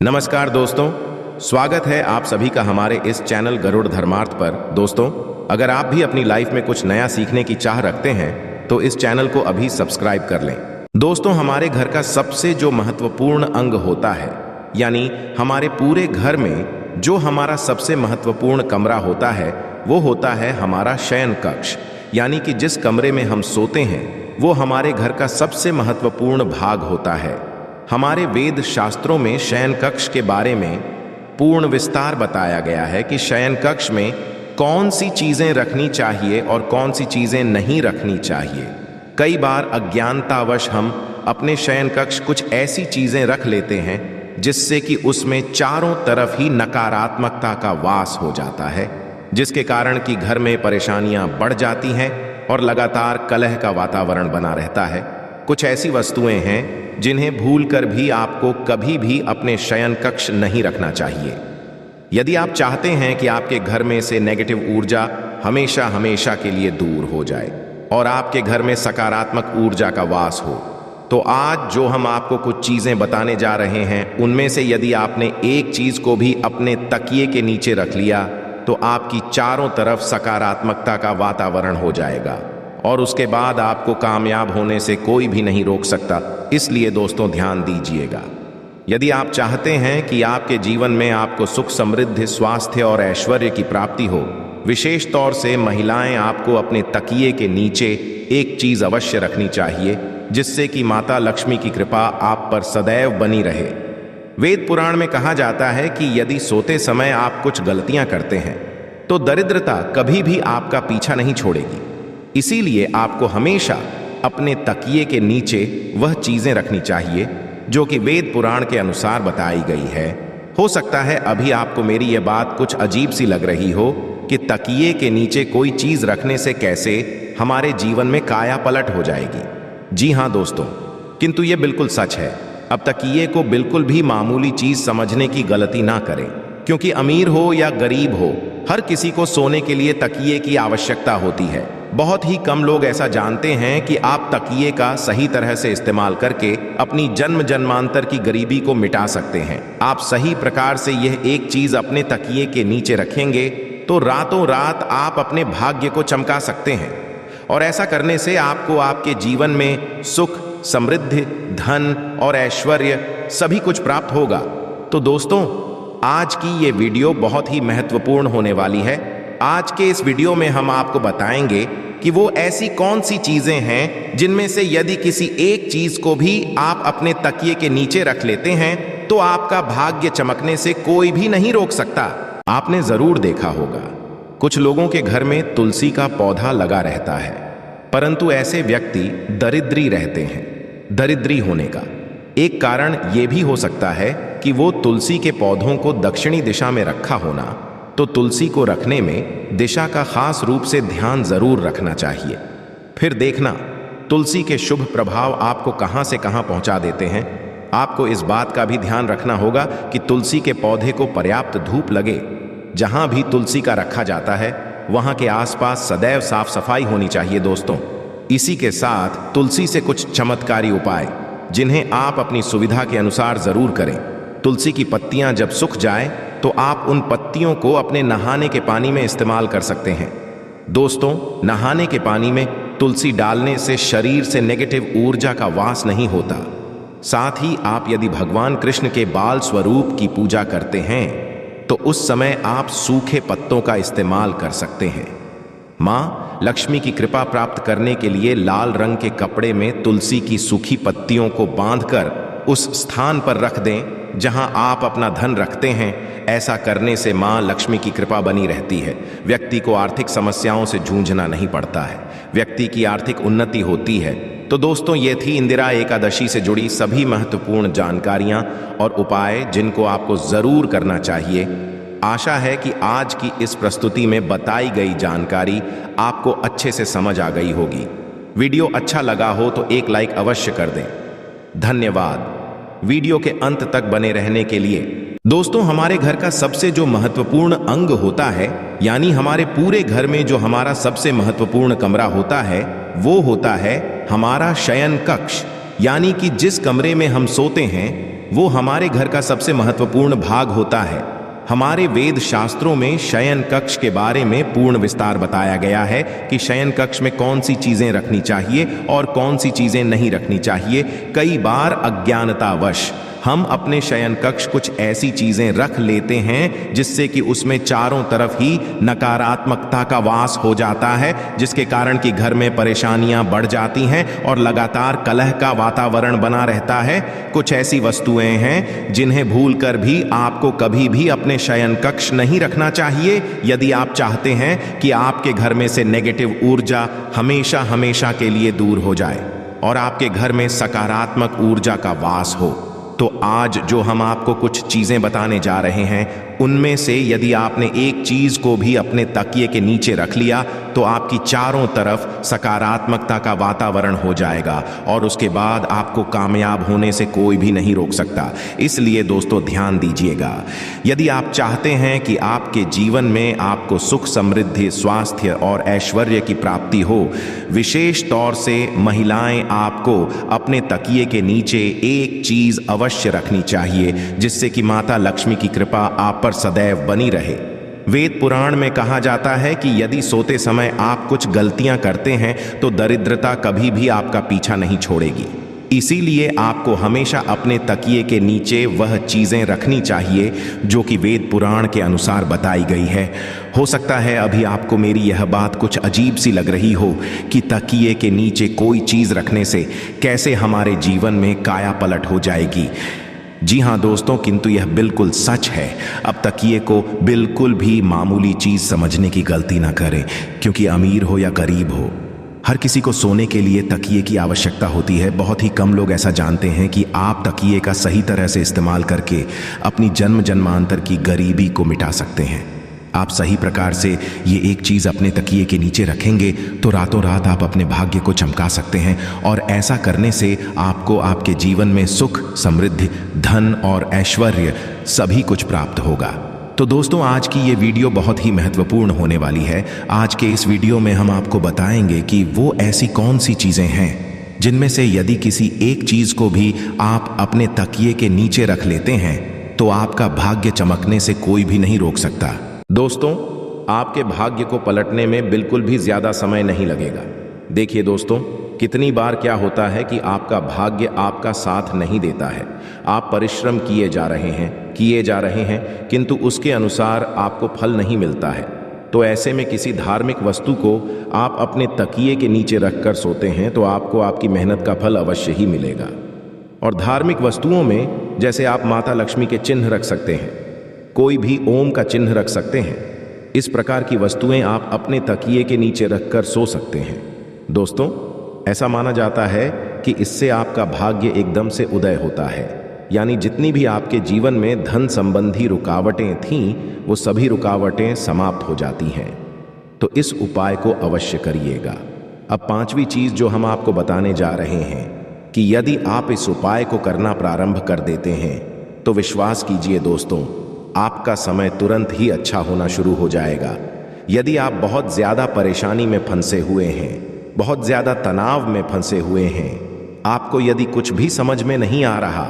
नमस्कार दोस्तों, स्वागत है आप सभी का हमारे इस चैनल गरुड़ धर्मार्थ पर। दोस्तों, अगर आप भी अपनी लाइफ में कुछ नया सीखने की चाह रखते हैं तो इस चैनल को अभी सब्सक्राइब कर लें। दोस्तों, हमारे घर का सबसे जो महत्वपूर्ण अंग होता है, यानी हमारे पूरे घर में जो हमारा सबसे महत्वपूर्ण कमरा होता है वो होता है हमारा शयन कक्ष। यानी कि जिस कमरे में हम सोते हैं वो हमारे घर का सबसे महत्वपूर्ण भाग होता है। हमारे वेद शास्त्रों में शयन कक्ष के बारे में पूर्ण विस्तार बताया गया है कि शयन कक्ष में कौन सी चीजें रखनी चाहिए और कौन सी चीजें नहीं रखनी चाहिए। कई बार अज्ञानतावश हम अपने शयन कक्ष कुछ ऐसी चीजें रख लेते हैं जिससे कि उसमें चारों तरफ ही नकारात्मकता का वास हो जाता है, जिसके कारण कि घर में परेशानियां बढ़ जाती हैं और लगातार कलह का वातावरण बना रहता है। कुछ ऐसी वस्तुएं हैं जिन्हें भूलकर भी आपको कभी भी अपने शयन कक्ष नहीं रखना चाहिए। यदि आप चाहते हैं कि आपके घर में से नेगेटिव ऊर्जा हमेशा हमेशा के लिए दूर हो जाए और आपके घर में सकारात्मक ऊर्जा का वास हो, तो आज जो हम आपको कुछ चीजें बताने जा रहे हैं उनमें से यदि आपने एक चीज को भी अपने तकिए के नीचे रख लिया तो आपकी चारों तरफ सकारात्मकता का वातावरण हो जाएगा और उसके बाद आपको कामयाब होने से कोई भी नहीं रोक सकता। इसलिए दोस्तों, ध्यान दीजिएगा। यदि आप चाहते हैं कि आपके जीवन में आपको सुख, समृद्धि, स्वास्थ्य और ऐश्वर्य की प्राप्ति हो, विशेष तौर से महिलाएं आपको अपने तकिए के नीचे एक चीज अवश्य रखनी चाहिए जिससे कि माता लक्ष्मी की कृपा आप पर सदैव बनी रहे। वेद पुराण में कहा जाता है कि यदि सोते समय आप कुछ गलतियां करते हैं तो दरिद्रता कभी भी आपका पीछा नहीं छोड़ेगी। इसीलिए आपको हमेशा अपने तकिए के नीचे वह चीजें रखनी चाहिए जो कि वेद पुराण के अनुसार बताई गई है। हो सकता है अभी आपको मेरी यह बात कुछ अजीब सी लग रही हो कि तकिए के नीचे कोई चीज रखने से कैसे हमारे जीवन में काया पलट हो जाएगी। जी हाँ दोस्तों, किंतु यह बिल्कुल सच है। अब तकिए को बिल्कुल भी मामूली चीज समझने की गलती ना करें, क्योंकि अमीर हो या गरीब हो, हर किसी को सोने के लिए तकिए की आवश्यकता होती है। बहुत ही कम लोग ऐसा जानते हैं कि आप तकिए का सही तरह से इस्तेमाल करके अपनी जन्म जन्मांतर की गरीबी को मिटा सकते हैं। आप सही प्रकार से यह एक चीज अपने तकिए के नीचे रखेंगे तो रातों रात आप अपने भाग्य को चमका सकते हैं और ऐसा करने से आपको आपके जीवन में सुख, समृद्धि, धन और ऐश्वर्य सभी कुछ प्राप्त होगा। तो दोस्तों, आज की ये वीडियो बहुत ही महत्वपूर्ण होने वाली है। आज के इस वीडियो में हम आपको बताएंगे कि वो ऐसी कौन सी चीजें हैं जिनमें से यदि किसी एक चीज को भी आप अपने तकिए के नीचे रख लेते हैं तो आपका भाग्य चमकने से कोई भी नहीं रोक सकता। आपने जरूर देखा होगा, कुछ लोगों के घर में तुलसी का पौधा लगा रहता है, परंतु ऐसे व्यक्ति दरिद्री रहते हैं। दरिद्री होने का एक कारण यह भी हो सकता है कि वो तुलसी के पौधों को दक्षिणी दिशा में रखा होना। तो तुलसी को रखने में दिशा का खास रूप से ध्यान जरूर रखना चाहिए। फिर देखना तुलसी के शुभ प्रभाव आपको कहां से कहां पहुंचा देते हैं। आपको इस बात का भी ध्यान रखना होगा कि तुलसी के पौधे को पर्याप्त धूप लगे। जहां भी तुलसी का रखा जाता है वहां के आसपास सदैव साफ सफाई होनी चाहिए दोस्तों। इसी के साथ तुलसी से कुछ चमत्कारी उपाय जिन्हें आप अपनी सुविधा के अनुसार जरूर करें। तुलसी की पत्तियां जब सूख जाए तो आप उन पत्तियों को अपने नहाने के पानी में इस्तेमाल कर सकते हैं। दोस्तों, नहाने के पानी में तुलसी डालने से शरीर से नेगेटिव ऊर्जा का वास नहीं होता। साथ ही आप यदि भगवान कृष्ण के बाल स्वरूप की पूजा करते हैं तो उस समय आप सूखे पत्तों का इस्तेमाल कर सकते हैं। माँ लक्ष्मी की कृपा प्राप्त करने के लिए लाल रंग के कपड़े में तुलसी की सूखी पत्तियों को बांधकर उस स्थान पर रख दें जहां आप अपना धन रखते हैं। ऐसा करने से मां लक्ष्मी की कृपा बनी रहती है। व्यक्ति को आर्थिक समस्याओं से जूझना नहीं पड़ता है, व्यक्ति की आर्थिक उन्नति होती है। तो दोस्तों, ये थी इंदिरा एकादशी से जुड़ी सभी महत्वपूर्ण जानकारियां और उपाय जिनको आपको जरूर करना चाहिए। आशा है कि आज की इस प्रस्तुति में बताई गई जानकारी आपको अच्छे से समझ आ गई होगी। वीडियो अच्छा लगा हो तो एक लाइक अवश्य कर दें। धन्यवाद वीडियो के अंत तक बने रहने के लिए। दोस्तों, हमारे घर का सबसे जो महत्वपूर्ण अंग होता है, यानी हमारे पूरे घर में जो हमारा सबसे महत्वपूर्ण कमरा होता है वो होता है हमारा शयन कक्ष। यानी कि जिस कमरे में हम सोते हैं वो हमारे घर का सबसे महत्वपूर्ण भाग होता है। हमारे वेद शास्त्रों में शयन कक्ष के बारे में पूर्ण विस्तार बताया गया है कि शयन कक्ष में कौन सी चीजें रखनी चाहिए और कौन सी चीजें नहीं रखनी चाहिए। कई बार अज्ञानतावश हम अपने शयन कक्ष कुछ ऐसी चीजें रख लेते हैं जिससे कि उसमें चारों तरफ ही नकारात्मकता का वास हो जाता है, जिसके कारण कि घर में परेशानियां बढ़ जाती हैं और लगातार कलह का वातावरण बना रहता है। कुछ ऐसी वस्तुएं हैं जिन्हें भूलकर भी आपको कभी भी अपने शयन कक्ष नहीं रखना चाहिए यदि आप चाहते हैं कि आपके घर में से नेगेटिव ऊर्जा हमेशा हमेशा के लिए दूर हो जाए और आपके घर में सकारात्मक ऊर्जा का वास हो। तो आज जो हम आपको कुछ चीजें बताने जा रहे हैं, उनमें से यदि आपने एक चीज को भी अपने तकिए के नीचे रख लिया तो आपकी चारों तरफ सकारात्मकता का वातावरण हो जाएगा और उसके बाद आपको कामयाब होने से कोई भी नहीं रोक सकता। इसलिए दोस्तों ध्यान दीजिएगा, यदि आप चाहते हैं कि आपके जीवन में आपको सुख, समृद्धि, स्वास्थ्य और ऐश्वर्य की प्राप्ति हो, विशेष तौर से महिलाएं आपको अपने तकिए के नीचे एक चीज अवश्य रखनी चाहिए जिससे कि माता लक्ष्मी की कृपा आप पर सदैव बनी रहे। वेद पुराण में कहा जाता है कि यदि सोते समय आप कुछ गलतियां करते हैं तो दरिद्रता कभी भी आपका पीछा नहीं छोड़ेगी। इसीलिए आपको हमेशा अपने तकिए के नीचे वह चीजें रखनी चाहिए जो कि वेद पुराण के अनुसार बताई गई है। हो सकता है अभी आपको मेरी यह बात कुछ अजीब सी लग रही हो कि तकिए के नीचे कोई चीज रखने से कैसे हमारे जीवन में काया पलट हो जाएगी। जी हाँ दोस्तों, किंतु यह बिल्कुल सच है। अब तकिए को बिल्कुल भी मामूली चीज समझने की गलती ना करें, क्योंकि अमीर हो या गरीब हो, हर किसी को सोने के लिए तकिए की आवश्यकता होती है। बहुत ही कम लोग ऐसा जानते हैं कि आप तकिए का सही तरह से इस्तेमाल करके अपनी जन्म जन्मांतर की गरीबी को मिटा सकते हैं। आप सही प्रकार से ये एक चीज अपने तकिए के नीचे रखेंगे तो रातों रात आप अपने भाग्य को चमका सकते हैं और ऐसा करने से आपको आपके जीवन में सुख, समृद्धि, धन और ऐश्वर्य सभी कुछ प्राप्त होगा। तो दोस्तों, आज की ये वीडियो बहुत ही महत्वपूर्ण होने वाली है। आज के इस वीडियो में हम आपको बताएंगे कि वो ऐसी कौन सी चीजें हैं जिनमें से यदि किसी एक चीज को भी आप अपने तकिए के नीचे रख लेते हैं तो आपका भाग्य चमकने से कोई भी नहीं रोक सकता। दोस्तों, आपके भाग्य को पलटने में बिल्कुल भी ज्यादा समय नहीं लगेगा। देखिए दोस्तों, कितनी बार क्या होता है कि आपका भाग्य आपका साथ नहीं देता है। आप परिश्रम किए जा रहे हैं किंतु उसके अनुसार आपको फल नहीं मिलता है। तो ऐसे में किसी धार्मिक वस्तु को आप अपने तकिए के नीचे रखकर सोते हैं तो आपको आपकी मेहनत का फल अवश्य ही मिलेगा। और धार्मिक वस्तुओं में जैसे आप माता लक्ष्मी के चिन्ह रख सकते हैं, कोई भी ओम का चिन्ह रख सकते हैं। इस प्रकार की वस्तुएं आप अपने तकिए के नीचे रखकर सो सकते हैं। दोस्तों, ऐसा माना जाता है कि इससे आपका भाग्य एकदम से उदय होता है, यानी जितनी भी आपके जीवन में धन संबंधी रुकावटें थीं वो सभी रुकावटें समाप्त हो जाती हैं। तो इस उपाय को अवश्य करिएगा। अब पांचवी चीज जो हम आपको बताने जा रहे हैं कि यदि आप इस उपाय को करना प्रारंभ कर देते हैं तो विश्वास कीजिए दोस्तों, आपका समय तुरंत ही अच्छा होना शुरू हो जाएगा। यदि आप बहुत ज्यादा परेशानी में फंसे हुए हैं, बहुत ज्यादा तनाव में फंसे हुए हैं, आपको यदि कुछ भी समझ में नहीं आ रहा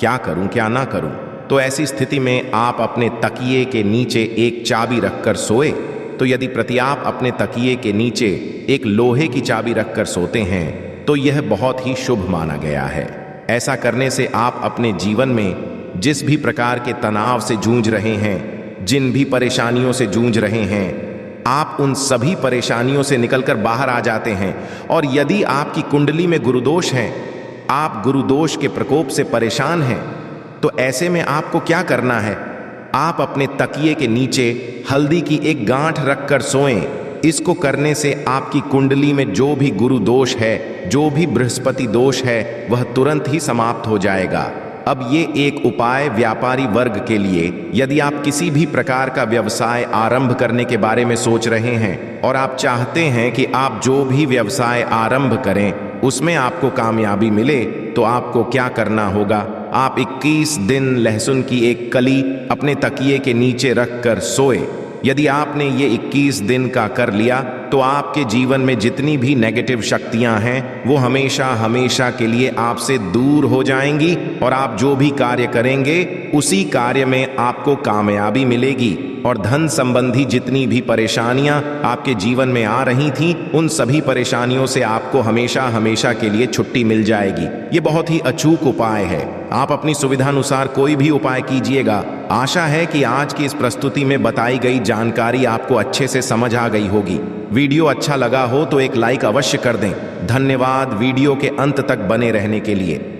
क्या करूं क्या ना करूं, तो ऐसी स्थिति में आप अपने तकिए के नीचे एक चाबी रखकर सोए। तो यदि प्रति आप अपने तकिए के नीचे एक लोहे की चाबी रखकर सोते हैं तो यह बहुत ही शुभ माना गया है। ऐसा करने से आप अपने जीवन में जिस भी प्रकार के तनाव से जूझ रहे हैं, जिन भी परेशानियों से जूझ रहे हैं, आप उन सभी परेशानियों से निकलकर बाहर आ जाते हैं। और यदि आपकी कुंडली में गुरुदोष है, आप गुरुदोष के प्रकोप से परेशान हैं, तो ऐसे में आपको क्या करना है, आप अपने तकिए के नीचे हल्दी की एक गांठ रखकर सोएं। इसको करने से आपकी कुंडली में जो भी गुरु दोष है, जो भी बृहस्पति दोष है, वह तुरंत ही समाप्त हो जाएगा। अब ये एक उपाय व्यापारी वर्ग के लिए, यदि आप किसी भी प्रकार का व्यवसाय आरंभ करने के बारे में सोच रहे हैं और आप चाहते हैं कि आप जो भी व्यवसाय आरंभ करें उसमें आपको कामयाबी मिले, तो आपको क्या करना होगा, आप 21 दिन लहसुन की एक कली अपने तकिए के नीचे रखकर सोए। यदि आपने ये 21 दिन का कर लिया तो आपके जीवन में जितनी भी नेगेटिव शक्तियां हैं वो हमेशा हमेशा के लिए आपसे दूर हो जाएंगी और आप जो भी कार्य करेंगे उसी कार्य में आपको कामयाबी मिलेगी और धन संबंधी जितनी भी परेशानियां आपके जीवन में आ रही थीं उन सभी परेशानियों से आपको हमेशा हमेशा के लिए छुट्टी मिल जाएगी। ये बहुत ही अचूक उपाय है। आप अपनी सुविधानुसार कोई भी उपाय कीजिएगा। आशा है कि आज की इस प्रस्तुति में बताई गई जानकारी आपको अच्छे से समझ आ गई होगी। वीडियो अच्छा लगा हो तो एक लाइक अवश्य कर दें। धन्यवाद वीडियो के अंत तक बने रहने के लिए।